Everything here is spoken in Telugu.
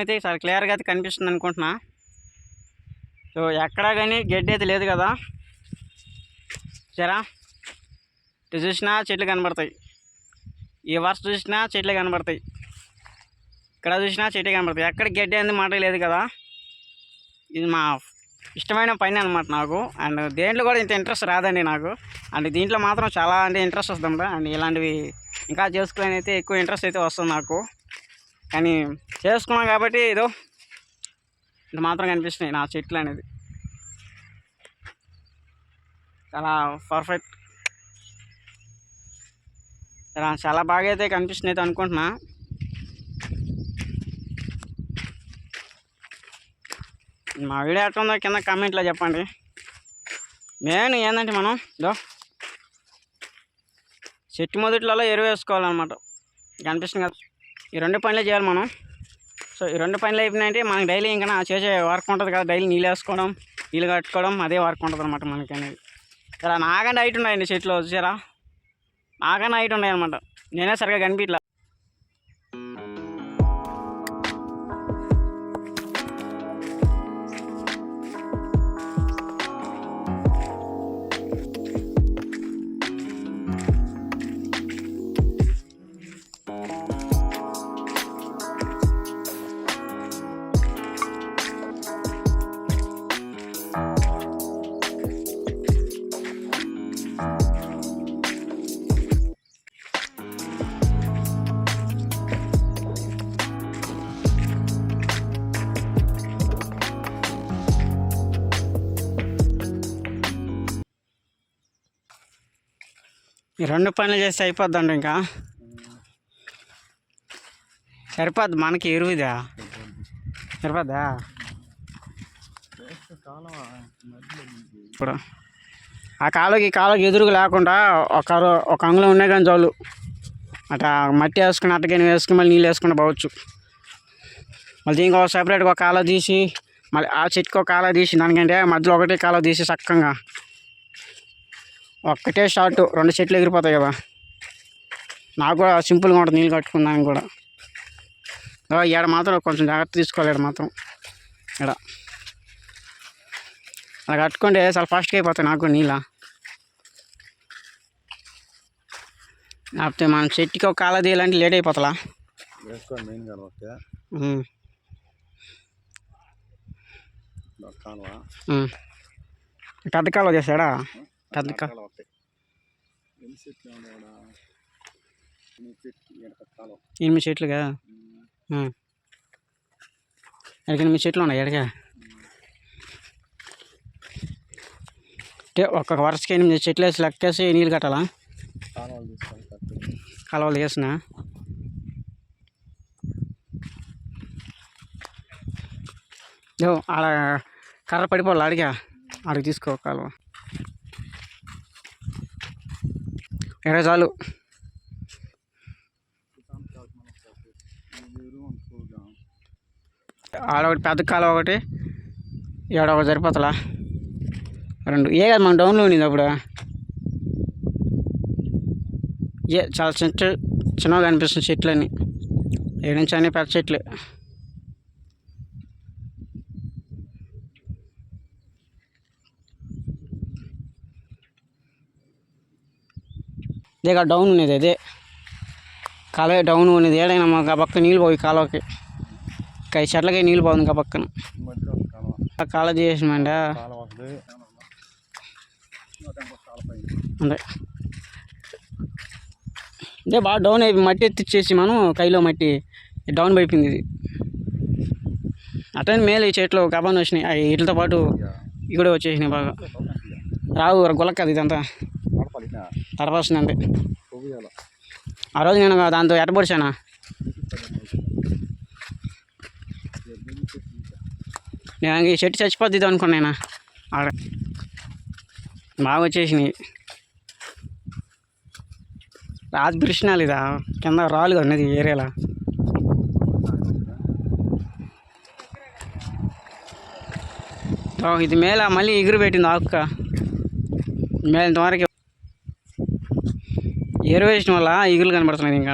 అయితే చాలా క్లియర్గా అయితే కనిపిస్తుంది అనుకుంటున్నా. సో ఎక్కడా కానీ గడ్డి అయితే లేదు కదా, సరే ఇటు చూసినా చెట్లు కనబడతాయి, ఈ వరుస చూసినా చెట్లు కనబడతాయి, ఇక్కడ చూసినా చెట్లు కనబడతాయి, ఎక్కడ గడ్డి అనేది మాట లేదు కదా. ఇది మా ఇష్టమైన పని అనమాట నాకు. అండ్ దేంట్లో కూడా ఇంత ఇంట్రెస్ట్ రాదండి నాకు, అండ్ దీంట్లో మాత్రం చాలా అంటే ఇంట్రెస్ట్ వస్తుంది. అండ్ ఇలాంటివి ఇంకా చేసుకుని అయితే ఎక్కువ ఇంట్రెస్ట్ అయితే వస్తుంది నాకు. కానీ చేసుకున్నాం కాబట్టి ఏదో ఇంత మాత్రం కనిపిస్తున్నాయి నా చెట్లు అనేది. చాలా పర్ఫెక్ట్, చాలా బాగా అయితే కనిపిస్తుంది అయితే అనుకుంటున్నా. మా వీడియో ఎట్లా ఉందో కింద కామెంట్లో చెప్పండి. మెయిన్ ఏంటంటే మనం చెట్టు మొదట్లలో ఎరువు వేసుకోవాలన్నమాట. కనిపిస్తుంది కదా, ఈ 2 పనులే చేయాలి మనం. సో ఈ 2 పనులు అయిపోయినాయంటే మనకి డైలీ ఇంకా చేసే వర్క్ ఉంటుంది కదా, డైలీ నీళ్ళు వేసుకోవడం, నీళ్ళు కట్టుకోవడం, అదే వర్క్ ఉంటుంది అనమాట మనకి అనేది. ఇలా నాకన్నా హైట్ ఉన్నాయండి చెట్లు, వచ్చారా నాకన్నా హైట్ ఉన్నాయి అనమాట, నేనే సరిగా కనిపించలే. ఈ 2 పనులు చేస్తే అయిపోద్దండి, ఇంకా సరిపోద్ది మనకి ఎరువుదా, సరిపోద్దా. ఇప్పుడు ఆ కాలువకి ఎదురుగా లేకుండా ఒక అంగుళం ఉన్నాయి కానీ చాలు, అట్లా మట్టి వేసుకుని అట్టగాని వేసుకుని మళ్ళీ నీళ్ళు వేసుకుంటూ పోవచ్చు. మళ్ళీ దీనికి ఒక సపరేట్గా ఒక కాలువ తీసి, మళ్ళీ ఆ చెట్టుకి ఒక కాలువ తీసి, దానికంటే మధ్యలో ఒకటే కాలువ తీసి చక్కగా ఒక్కటే షార్ట్ 2 చెట్లు ఎగిరిపోతాయి కదా. నాకు కూడా సింపుల్గా ఉంటుంది నీళ్ళు కట్టుకున్నాను కూడా. ఈడ మాత్రం కొంచెం జాగ్రత్త తీసుకోవాలి, ఈడ మాత్రం ఇక్కడ అలా కట్టుకుంటే చాలా ఫాస్ట్గా అయిపోతాయి నాకు కూడా నీళ్ళ. లేకపోతే మనం చెట్టుకి ఒక కాలువ తీయాలంటే లేట్ అయిపోతుందా. పెద్ద కాలువ చేశాడా, పెద్ద కాలువ 8 చెట్లుగా, ఎక్కడికి 8 చెట్లు ఉన్నాయి ఎడగా. అంటే ఒక్కొక్క వరుసకి 8 చెట్లు వేసి లెక్కేసి నీళ్ళు కట్టాలా, కాలువలు వేసిన. ఆడ కర్ర పడిపోవాలి, అడిగి తీసుకో కాలువ 20 చాలు. ఆడ ఒకటి పెద్ద కాలువ ఒకటి, ఈడ ఒకటి సరిపోతలా 2. ఏ కదా మనం డౌన్లో ఉండింది అప్పుడు, చాలా చిన్నగా అనిపిస్తుంది చెట్లన్నీ, ఏడు నుంచి అన్నీ పెద్ద చెట్లు. ఇదే డౌన్ ఉన్నది, అదే కాలువ డౌన్ ఉన్నది. ఏడైనా మాకు ఆ పక్క నీళ్ళు పోయి కాలువకి, ఇంకా చెట్లకి నీళ్ళు పోతుంది ఇంకా పక్కన. కాలువ చేసినామండి అంతే. ఇదే బాగా డౌన్ అయిపోయి మట్టి ఎత్తిచ్చేసి మనం కైలో మట్టి డౌన్ అయిపోయింది ఇది. అట్లనే మేలు ఈ చెట్లు కబాన్ వచ్చినాయి, వీటితో పాటు ఇక్కడ వచ్చేసినాయి బాగా. రావు గులక్కది ఇదంతా తడపడుతుంది అంతే. ఆ రోజు నేను దాంతో ఎట్టబడిచానా, నేను ఈ చెట్టు చచ్చిపోద్ది అనుకున్నాను. ఆడ బాగా వచ్చేసినాయి. రాజకృష్ణాలు ఇదా కింద రాలుగా ఉన్నది ఏరియాలో. ఇది మేల మళ్ళీ ఎగురు పెట్టింది ఆకుక మేల ఇంతవరకు ఎరువు వేసిన వల్ల ఈగులు కనబడుతున్నాయి ఇంకా.